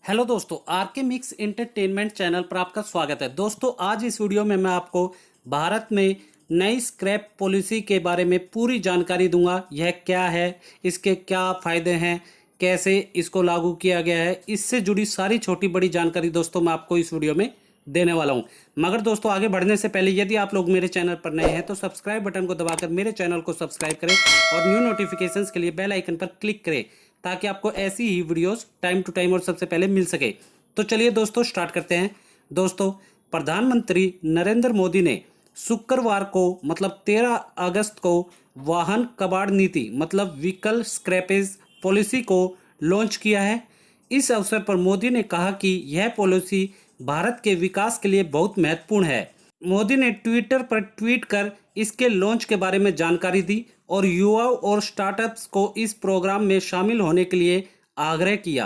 Hello दोस्तों, are के mix entertainment channel पर आपका स्वागत है। दोस्तों, आज इस वीडियो में मैं आपको भारत में नई स्क्रैप पॉलिसी के बारे में पूरी जानकारी दूंगा। यह क्या है, इसके क्या फ़ायदे हैं, कैसे इसको लागू किया गया है, इससे जुड़ी सारी छोटी बड़ी जानकारी दोस्तों मैं आपको इस वीडियो में देने वाला हूं। मगर दोस्तों, आगे बढ़ने से पहले यदि आप लोग मेरे चैनल पर नए हैं तो सब्सक्राइब बटन को दबाकर मेरे चैनल को सब्सक्राइब करें और न्यू नोटिफिकेशंस के लिए बेल आइकन पर क्लिक करें ताकि आपको ऐसी ही वीडियोस टाइम टू टाइम और सबसे पहले मिल सके। तो चलिए दोस्तों, स्टार्ट करते हैं। दोस्तों, प्रधानमंत्री नरेंद्र मोदी ने शुक्रवार को मतलब 13 अगस्त को वाहन कबाड़ नीति मतलब व्हीकल स्क्रैपेज पॉलिसी को लॉन्च किया है। इस अवसर पर मोदी ने कहा कि यह पॉलिसी भारत के विकास के लिए बहुत महत्वपूर्ण है। मोदी ने ट्विटर पर ट्वीट कर इसके लॉन्च के बारे में जानकारी दी और युवाओं और स्टार्टअप्स को इस प्रोग्राम में शामिल होने के लिए आग्रह किया।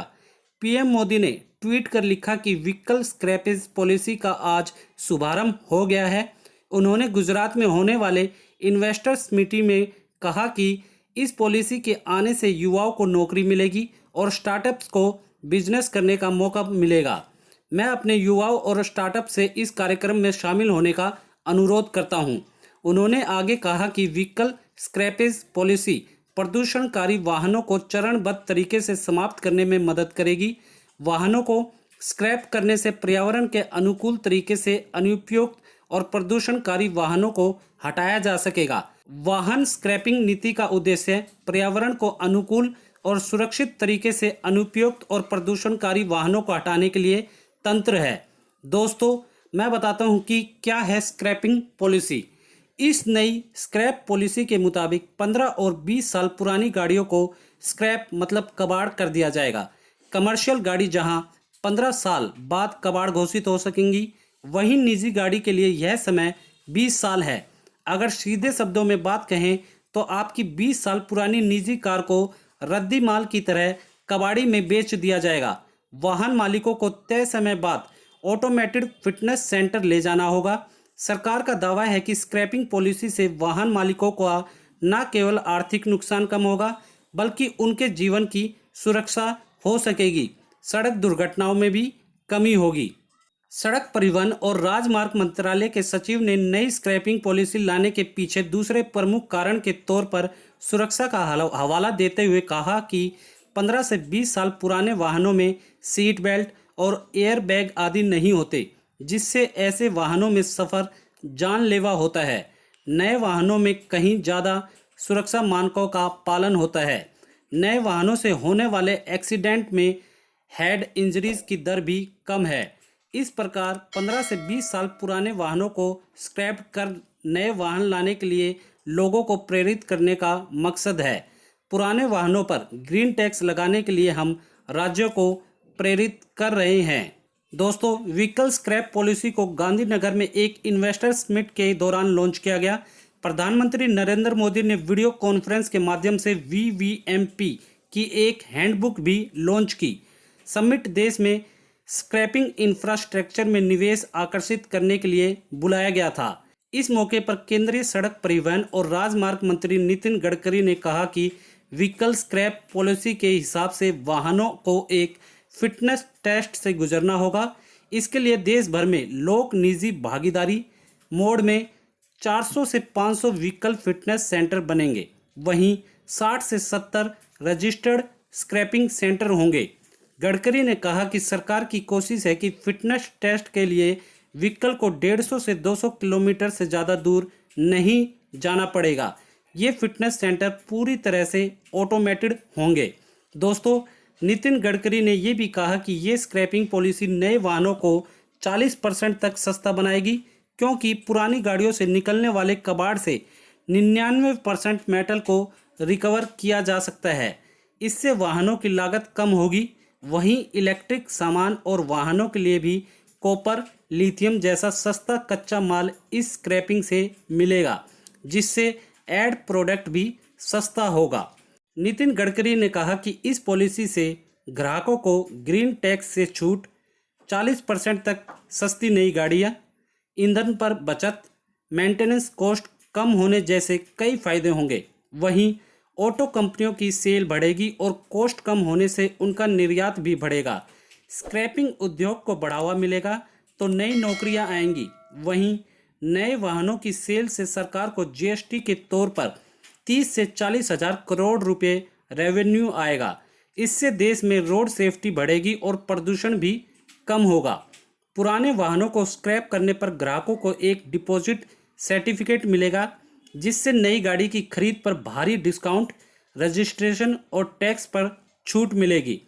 पीएम मोदी ने ट्वीट कर लिखा कि व्हीकल स्क्रैपेज पॉलिसी का आज शुभारंभ हो गया है। उन्होंने गुजरात में होने वाले इन्वेस्टर्स मीटिंग में कहा कि इस पॉलिसी के आने से युवाओं को नौकरी मिलेगी और स्टार्टअप्स को बिजनेस करने का मौका मिलेगा। मैं अपने युवाओं और स्टार्टअप से इस कार्यक्रम में शामिल होने का अनुरोध करता हूं। उन्होंने आगे कहा कि व्हीकल स्क्रैपेज पॉलिसी प्रदूषणकारी वाहनों को चरणबद्ध तरीके से समाप्त करने में मदद करेगी। वाहनों को स्क्रैप करने से पर्यावरण के अनुकूल तरीके से अनुपयुक्त और प्रदूषणकारी वाहनों को हटाया जा सकेगा। वाहन स्क्रैपिंग नीति का उद्देश्य पर्यावरण को अनुकूल और सुरक्षित तरीके से अनुपयुक्त और प्रदूषणकारी वाहनों को हटाने के लिए तंत्र है। दोस्तों, मैं बताता हूं कि क्या है स्क्रैपिंग पॉलिसी। इस नई स्क्रैप पॉलिसी के मुताबिक 15 और 20 साल पुरानी गाड़ियों को स्क्रैप मतलब कबाड़ कर दिया जाएगा। कमर्शियल गाड़ी जहां 15 साल बाद कबाड़ घोषित हो सकेंगी, वहीं निजी गाड़ी के लिए यह समय 20 साल है। अगर सीधे शब्दों में बात कहें तो आपकी 20 साल पुरानी निजी कार को रद्दी माल की तरह कबाड़ी में बेच दिया जाएगा। वाहन मालिकों को तय समय बाद ऑटोमेटेड फिटनेस सेंटर ले जाना होगा। सरकार का दावा है कि स्क्रैपिंग पॉलिसी से वाहन मालिकों को न केवल आर्थिक नुकसान कम होगा बल्कि उनके जीवन की सुरक्षा हो सकेगी। सड़क दुर्घटनाओं में भी कमी होगी। सड़क परिवहन और राजमार्ग मंत्रालय के सचिव ने नई स्क्रैपिंग पॉलिसी लाने के पीछे दूसरे प्रमुख कारण के तौर पर सुरक्षा का हवाला देते हुए कहा कि 15 से 20 साल पुराने वाहनों में सीट बेल्ट और एयर बैग आदि नहीं होते, जिससे ऐसे वाहनों में सफ़र जानलेवा होता है। नए वाहनों में कहीं ज़्यादा सुरक्षा मानकों का पालन होता है। नए वाहनों से होने वाले एक्सीडेंट में हेड इंजरीज की दर भी कम है। इस प्रकार 15 से 20 साल पुराने वाहनों को स्क्रैप कर नए वाहन लाने के लिए लोगों को प्रेरित करने का मकसद है। पुराने वाहनों पर ग्रीन टैक्स लगाने के लिए हम राज्यों को प्रेरित कर रहे हैं। दोस्तों, व्हीकल स्क्रैप पॉलिसी को गांधीनगर में एक इन्वेस्टर्स मीट के दौरान लॉन्च किया गया। प्रधानमंत्री नरेंद्र मोदी ने वीडियो कॉन्फ्रेंस के माध्यम से वीवीएमपी की एक हैंडबुक भी लॉन्च की। समिट देश में स्क्रैपिंग इंफ्रास्ट्रक्चर में निवेश आकर्षित करने के लिए बुलाया गया था। इस मौके पर केंद्रीय सड़क परिवहन और राजमार्ग मंत्री नितिन गडकरी ने कहा कि व्हीकल स्क्रैप पॉलिसी के हिसाब से वाहनों को एक फिटनेस टेस्ट से गुजरना होगा। इसके लिए देश भर में लोक निजी भागीदारी मोड में 400 से 500 व्हीकल फिटनेस सेंटर बनेंगे। वहीं 60 से 70 रजिस्टर्ड स्क्रैपिंग सेंटर होंगे। गडकरी ने कहा कि सरकार की कोशिश है कि फिटनेस टेस्ट के लिए व्हीकल को 150 से 200 किलोमीटर से ज़्यादा दूर नहीं जाना पड़ेगा। ये फिटनेस सेंटर पूरी तरह से ऑटोमेटेड होंगे। दोस्तों, नितिन गडकरी ने यह भी कहा कि ये स्क्रैपिंग पॉलिसी नए वाहनों को 40% तक सस्ता बनाएगी, क्योंकि पुरानी गाड़ियों से निकलने वाले कबाड़ से 99% मेटल को रिकवर किया जा सकता है। इससे वाहनों की लागत कम होगी। वहीं इलेक्ट्रिक सामान और वाहनों के लिए भी कॉपर, लिथियम जैसा सस्ता कच्चा माल इस स्क्रैपिंग से मिलेगा, जिससे एड प्रोडक्ट भी सस्ता होगा। नितिन गडकरी ने कहा कि इस पॉलिसी से ग्राहकों को ग्रीन टैक्स से छूट, 40% तक सस्ती नई गाड़ियाँ, ईंधन पर बचत, मेंटेनेंस कॉस्ट कम होने जैसे कई फायदे होंगे। वहीं ऑटो कंपनियों की सेल बढ़ेगी और कॉस्ट कम होने से उनका निर्यात भी बढ़ेगा। स्क्रैपिंग उद्योग को बढ़ावा मिलेगा तो नई नौकरियां आएंगी। वहीं नए वाहनों की सेल से सरकार को जीएसटी के तौर पर 30 से 40 हजार करोड़ रुपए रेवेन्यू आएगा। इससे देश में रोड सेफ्टी बढ़ेगी और प्रदूषण भी कम होगा। पुराने वाहनों को स्क्रैप करने पर ग्राहकों को एक डिपॉजिट सर्टिफिकेट मिलेगा, जिससे नई गाड़ी की खरीद पर भारी डिस्काउंट, रजिस्ट्रेशन और टैक्स पर छूट मिलेगी।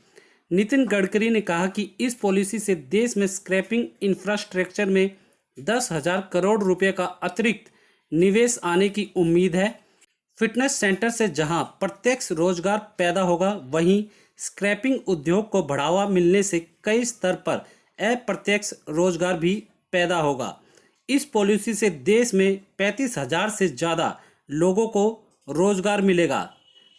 नितिन गडकरी ने कहा कि इस पॉलिसी से देश में स्क्रैपिंग इंफ्रास्ट्रक्चर में 10,000 करोड़ रुपए का अतिरिक्त निवेश आने की उम्मीद है। फिटनेस सेंटर से जहां प्रत्यक्ष रोजगार पैदा होगा, वहीं स्क्रैपिंग उद्योग को बढ़ावा मिलने से कई स्तर पर अप्रत्यक्ष रोजगार भी पैदा होगा। इस पॉलिसी से देश में 35,000 से ज़्यादा लोगों को रोजगार मिलेगा।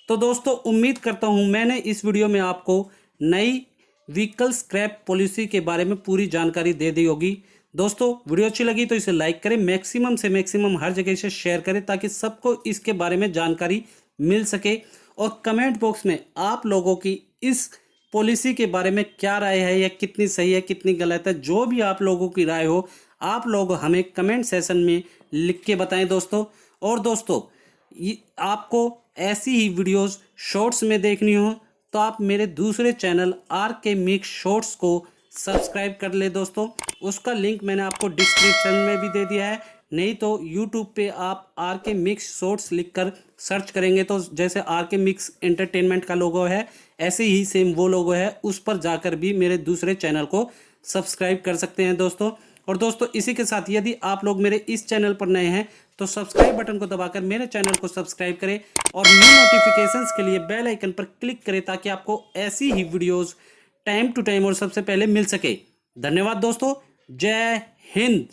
तो दोस्तों, उम्मीद करता हूं मैंने इस वीडियो में आपको नई व्हीकल स्क्रैप पॉलिसी के बारे में पूरी जानकारी दे दी होगी। दोस्तों, वीडियो अच्छी लगी तो इसे लाइक करें, मैक्सिमम से मैक्सिमम हर जगह से शेयर करें ताकि सबको इसके बारे में जानकारी मिल सके। और कमेंट बॉक्स में आप लोगों की इस पॉलिसी के बारे में क्या राय है, या कितनी सही है कितनी गलत है, जो भी आप लोगों की राय हो आप लोग हमें कमेंट सेशन में लिख के बताएं दोस्तों। और दोस्तों, आपको ऐसी ही वीडियोस शॉर्ट्स में देखनी हो तो आप मेरे दूसरे चैनल RK मिक्स शॉर्ट्स को सब्सक्राइब कर ले दोस्तों। उसका लिंक मैंने आपको डिस्क्रिप्शन में भी दे दिया है। नहीं तो यूट्यूब पे आप RK मिक्स शॉर्ट्स लिखकर सर्च करेंगे तो जैसे RK मिक्स एंटरटेनमेंट का लोगो है, ऐसे ही सेम वो लोगो है, उस पर जाकर भी मेरे दूसरे चैनल को सब्सक्राइब कर सकते हैं दोस्तों। और दोस्तों, इसी के साथ यदि आप लोग मेरे इस चैनल पर नए हैं तो सब्सक्राइब बटन को दबाकर मेरे चैनल को सब्सक्राइब करें और न्यू नोटिफिकेशंस के लिए बेल आइकन पर क्लिक करें ताकि आपको ऐसी ही वीडियोस टाइम टू टाइम और सबसे पहले मिल सके। धन्यवाद दोस्तों। जय हिंद।